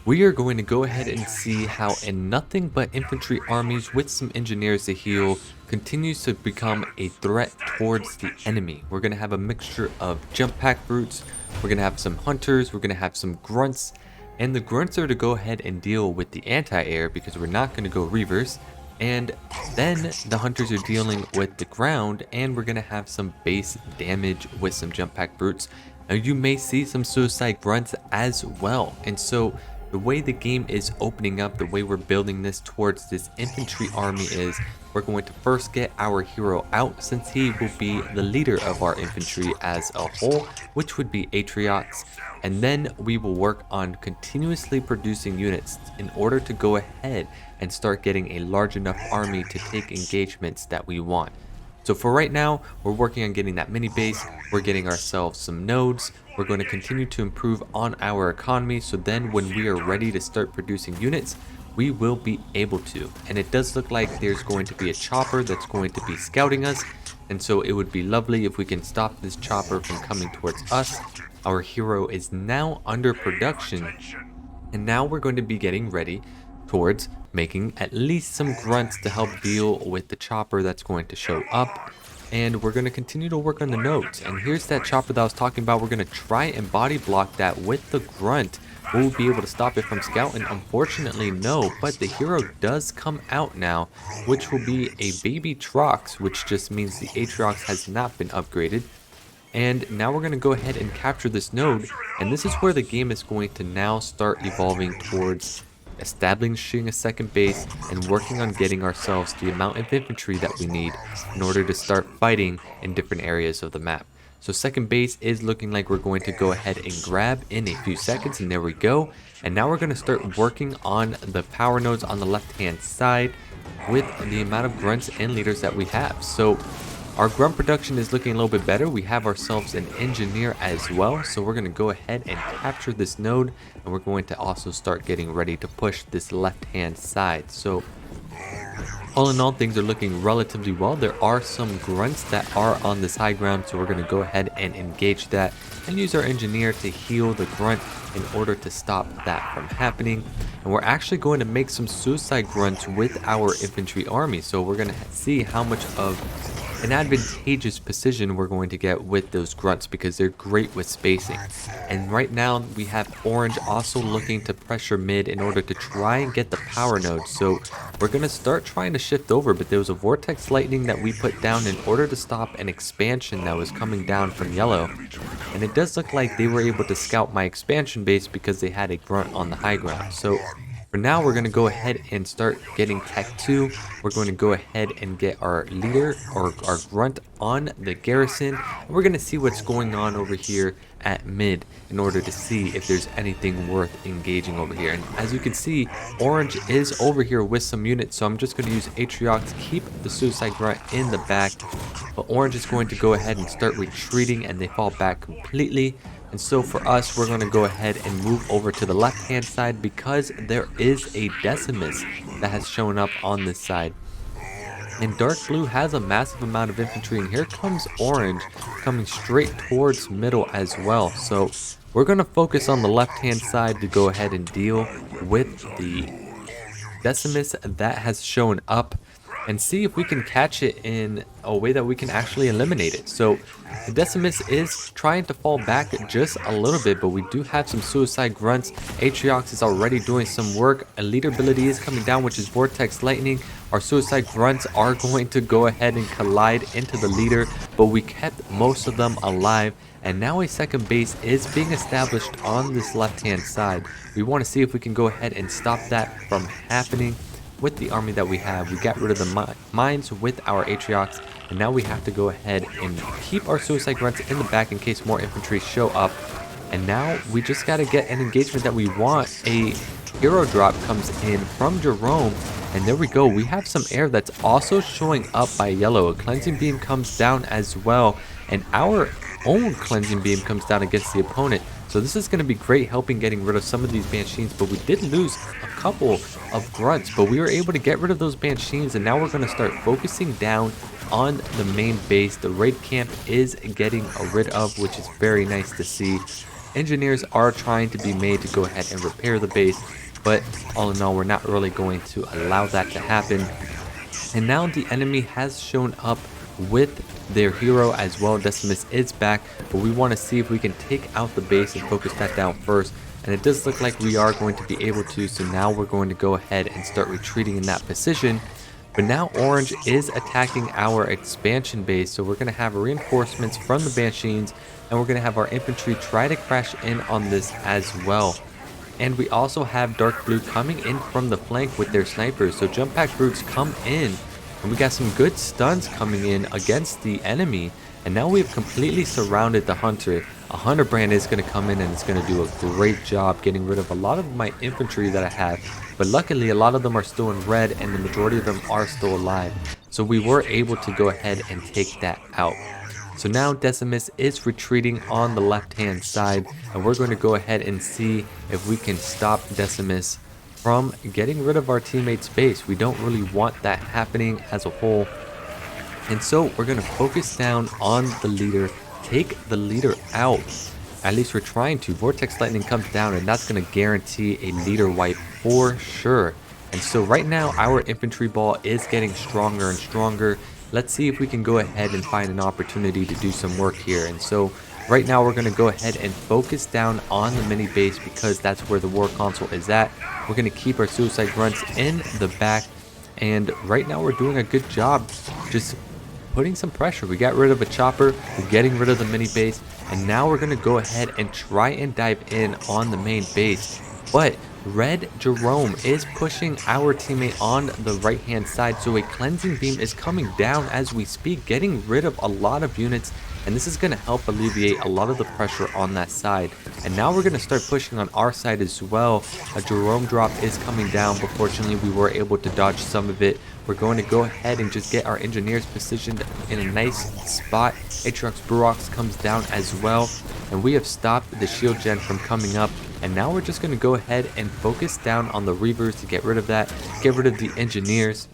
we are going to go ahead and see how in nothing but infantry armies with some engineers to heal continues to become a threat towards the enemy. We're going to have a mixture of jump pack brutes, we're going to have some hunters, we're going to have some grunts, and the grunts are to go ahead and deal with the anti-air because we're not going to go reavers. And then the hunters are dealing with the ground, and we're going to have some base damage with some jump pack brutes. Now you may see some suicide grunts as well. And so the way the game is opening up, the way we're building this towards this infantry army is we're going to first get our hero out, since he will be the leader of our infantry as a whole, which would be Atriox. And then we will work on continuously producing units in order to go ahead and start getting a large enough army to take engagements that we want. So for right now, we're working on getting that mini base, we're getting ourselves some nodes, we're going to continue to improve on our economy, so then when we are ready to start producing units, we will be able to. And it does look like there's going to be a chopper that's going to be scouting us, and so it would be lovely if we can stop this chopper from coming towards us. Our hero is now under production, and now we're going to be getting ready towards making at least some grunts to help deal with the chopper that's going to show up. And we're going to continue to work on the nodes. And here's that chopper that I was talking about. We're going to try and body block that with the grunt. Will we be able to stop it from scouting? Unfortunately, no. But the hero does come out now, which will be a baby Trox, which just means the Atriox has not been upgraded. And now we're going to go ahead and capture this node. And this is where the game is going to now start evolving towards establishing a second base and working on getting ourselves the amount of infantry that we need in order to start fighting in different areas of the map. So second base is looking like we're going to go ahead and grab in a few seconds, and there we go. And now we're going to start working on the power nodes on the left hand side with the amount of grunts and leaders that we have. So our grunt production is looking a little bit better. We have ourselves an engineer as well. So we're going to go ahead and capture this node. And we're going to also start getting ready to push this left-hand side. So all in all, things are looking relatively well. There are some grunts that are on this high ground. So we're going to go ahead and engage that and use our engineer to heal the grunt in order to stop that from happening. And we're actually going to make some suicide grunts with our infantry army. So we're going to see how much of an advantageous position we're going to get with those grunts, because they're great with spacing. And right now we have orange also looking to pressure mid in order to try and get the power node. So we're going to start trying to shift over, but there was a vortex lightning that we put down in order to stop an expansion that was coming down from yellow. And it does look like they were able to scout my expansion base because they had a grunt on the high ground. So for now, we're going to go ahead and start getting Tech 2. We're going to go ahead and get our leader or our grunt on the garrison. And we're going to see what's going on over here at mid in order to see if there's anything worth engaging over here. And as you can see, orange is over here with some units. So I'm just going to use Atriox, keep the suicide grunt in the back. But orange is going to go ahead and start retreating, and they fall back completely. And so for us, we're going to go ahead and move over to the left hand side because there is a Decimus that has shown up on this side. And dark blue has a massive amount of infantry, and here comes orange coming straight towards middle as well. So we're going to focus on the left hand side to go ahead and deal with the Decimus that has shown up, and see if we can catch it in a way that we can actually eliminate it. So the Decimus is trying to fall back just a little bit, but we do have some suicide grunts. Atriox is already doing some work. A leader ability is coming down, which is Vortex Lightning. Our suicide grunts are going to go ahead and collide into the leader, but we kept most of them alive. And now a second base is being established on this left-hand side. We want to see if we can go ahead and stop that from happening. With the army that we have, we got rid of the mines with our Atriox, and now we have to go ahead and keep our suicide grunts in the back in case more infantry show up. And now we just got to get an engagement that we want. A hero drop comes in from Jerome, and there we go. We have some air that's also showing up by yellow. A cleansing beam comes down as well, and our own cleansing beam comes down against the opponent. So this is going to be great, helping getting rid of some of these Banshees, but we did lose a couple of grunts, but we were able to get rid of those Banshees, and now we're going to start focusing down on the main base. The raid camp is getting rid of, which is very nice to see. engineers are trying to be made to go ahead and repair the base, but all in all, we're not really going to allow that to happen. And now the enemy has shown up with their hero as well. Decimus is back, but we want to see if we can take out the base and focus that down first. And it does look like we are going to be able to, so now we're going to go ahead and start retreating in that position. But now Orange is attacking our expansion base, so we're going to have reinforcements from the Banshees, and we're going to have our infantry try to crash in on this as well. And we also have Dark Blue coming in from the flank with their snipers, so Jump Pack Brutes come in, and we got some good stuns coming in against the enemy. And now we've completely surrounded the Hunter. A Hunter Brand is going to come in and it's going to do a great job getting rid of a lot of my infantry that I have. But luckily, a lot of them are still in red and the majority of them are still alive. So we were able to go ahead and take that out. So now Decimus is retreating on the left-hand side, and we're going to go ahead and see if we can stop Decimus from getting rid of our teammate's base. We don't really want that happening as a whole. And so we're going to focus down on the leader, take the leader out. At least we're trying to. Vortex Lightning comes down, and that's going to guarantee a leader wipe for sure. And so right now our infantry ball is getting stronger and stronger. Let's see if we can go ahead and find an opportunity to do some work here. And so right now we're going to go ahead and focus down on the mini base because that's where the war console is at. We're going to keep our suicide grunts in the back. And right now we're doing a good job just putting some pressure. We got rid of a chopper, we're getting rid of the mini base, and now we're going to go ahead and try and dive in on the main base. But Red Jerome is pushing our teammate on the right hand side, so a cleansing beam is coming down as we speak, getting rid of a lot of units, and this is going to help alleviate a lot of the pressure on that side. And now we're going to start pushing on our side as well. A Jerome drop is coming down, but fortunately we were able to dodge some of it. We're going to go ahead and just get our engineers positioned in a nice spot. Atriox Burox comes down as well, and we have stopped the shield gen from coming up. And now we're just going to go ahead and focus down on the Reavers to get rid of that, get rid of the engineers.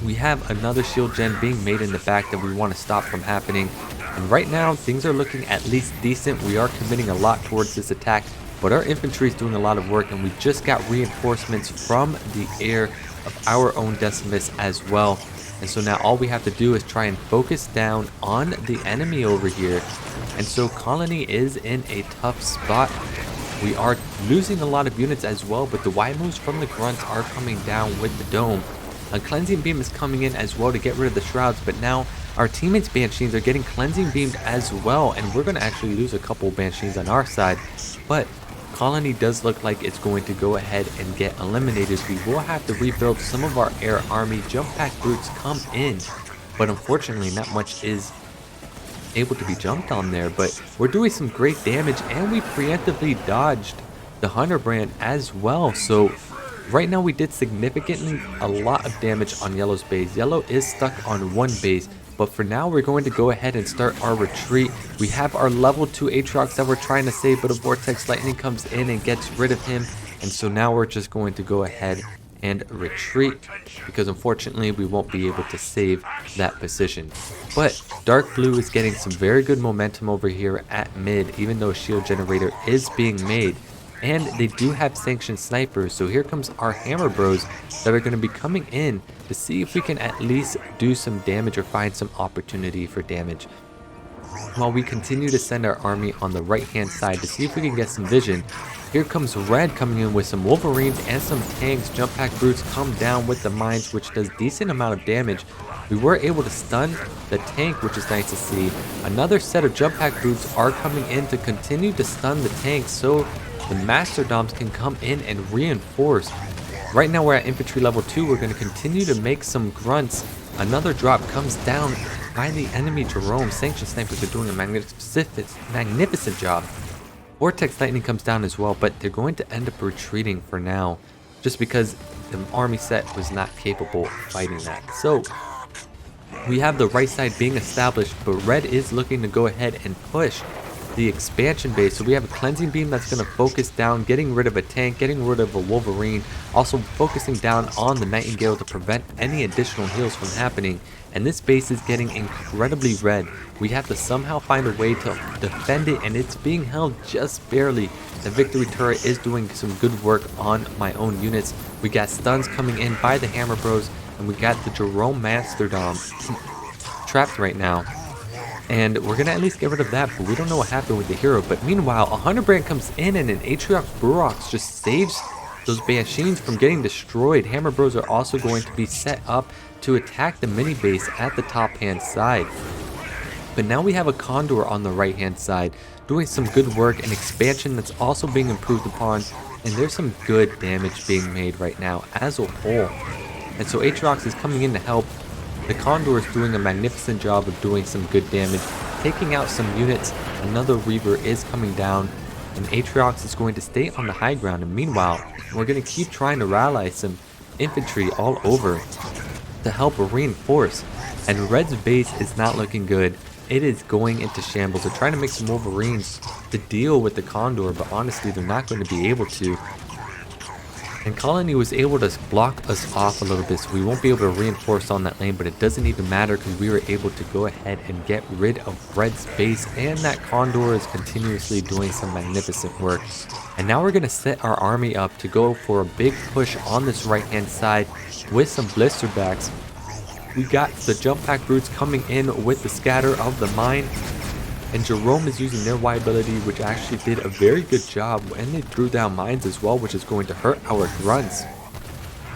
We have another shield gen being made in the back that we want to stop from happening. And right now things are looking at least decent. We are committing a lot towards this attack, but our infantry is doing a lot of work, and we just got reinforcements from the air of our own Decimus as well. And so now all we have to do is try and focus down on the enemy over here. And so Colony is in a tough spot. We are losing a lot of units as well, but the Y moves from the grunts are coming down with the dome. A cleansing beam is coming in as well to get rid of the shrouds, but now our teammates' Banshees are getting cleansing beamed as well, and we're going to actually lose a couple Banshees on our side. But Colony does look like it's going to go ahead and get eliminated. We will have to rebuild some of our air army. Jump Pack Brutes come in, but unfortunately not much is able to be jumped on there. But we're doing some great damage, and we preemptively dodged the Hunter Brand as well. So right now we did significantly a lot of damage on Yellow's base. Yellow is stuck on one base, but for now we're going to go ahead and start our retreat. We have our level 2 Atriox that we're trying to save, but a Vortex Lightning comes in and gets rid of him. And so now we're just going to go ahead and retreat, because unfortunately we won't be able to save that position. But Dark Blue is getting some very good momentum over here at mid, even though a shield generator is being made. And they do have sanctioned snipers, so here comes our Hammer Bros that are going to be coming in to see if we can at least do some damage or find some opportunity for damage. While we continue to send our army on the right hand side to see if we can get some vision, here comes Red coming in with some Wolverines and some tanks. Jump Pack Brutes come down with the mines, which does decent amount of damage. We were able to stun the tank, which is nice to see. Another set of Jump Pack Brutes are coming in to continue to stun the tanks, so the Masterdoms can come in and reinforce. Right now we're at infantry level 2. We're going to continue to make some grunts. Another drop comes down by the enemy Jerome. Sanctioned snipers are doing a magnificent job. Vortex Lightning comes down as well, but they're going to end up retreating for now, just because the army set was not capable of fighting that. So we have the right side being established, but Red is looking to go ahead and push. the expansion base. So we have a cleansing beam that's going to focus down, getting rid of a tank, getting rid of a Wolverine, also focusing down on the Nightingale to prevent any additional heals from happening. And this base is getting incredibly red. We have to somehow find a way to defend it, and it's being held just barely. The victory turret is doing some good work on my own units. We got stuns coming in by the Hammer Bros, and we got the Jerome Masterdom trapped right now. And we're going to at least get rid of that, but we don't know what happened with the hero. But meanwhile, a Hunter Brand comes in, and an Atriox Burox just saves those Banshins from getting destroyed. Hammer Bros are also going to be set up to attack the mini base at the top hand side. But now we have a Condor on the right hand side doing some good work, and expansion that's also being improved upon, and there's some good damage being made right now as a whole. And so Atriox is coming in to help. The Condor is doing a magnificent job of doing some good damage, taking out some units. Another Reaver is coming down, and Atriox is going to stay on the high ground. And meanwhile, we're going to keep trying to rally some infantry all over to help reinforce. And Red's base is not looking good. It is going into shambles. They're trying to make some Wolverines to deal with the Condor, but honestly, they're not going to be able to. And Colony was able to block us off a little bit, so we won't be able to reinforce on that lane, but it doesn't even matter because we were able to go ahead and get rid of Red's base, and that Condor is continuously doing some magnificent work. And now we're going to set our army up to go for a big push on this right hand side with some Blisterbacks. We got the Jump Pack Brutes coming in with the Scatter of the Mine, and Jerome is using their Y ability, which actually did a very good job, and they threw down mines as well, which is going to hurt our grunts.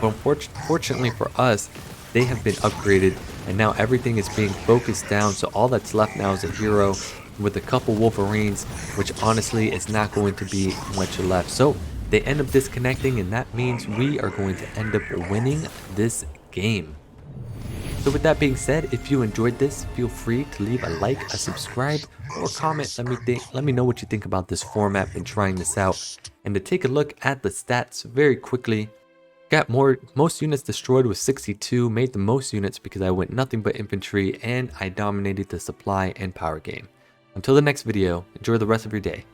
But unfortunately for us, they have been upgraded, and now everything is being focused down, so all that's left now is a hero with a couple Wolverines, which honestly is not going to be much left. So they end up disconnecting, and that means we are going to end up winning this game. So with that being said, if you enjoyed this, feel free to leave a like, a subscribe, or comment. Let me know what you think about this format and trying this out. And to take a look at the stats very quickly, got most units destroyed with 62, made the most units because I went nothing but infantry, and I dominated the supply and power game. Until the next video, enjoy the rest of your day.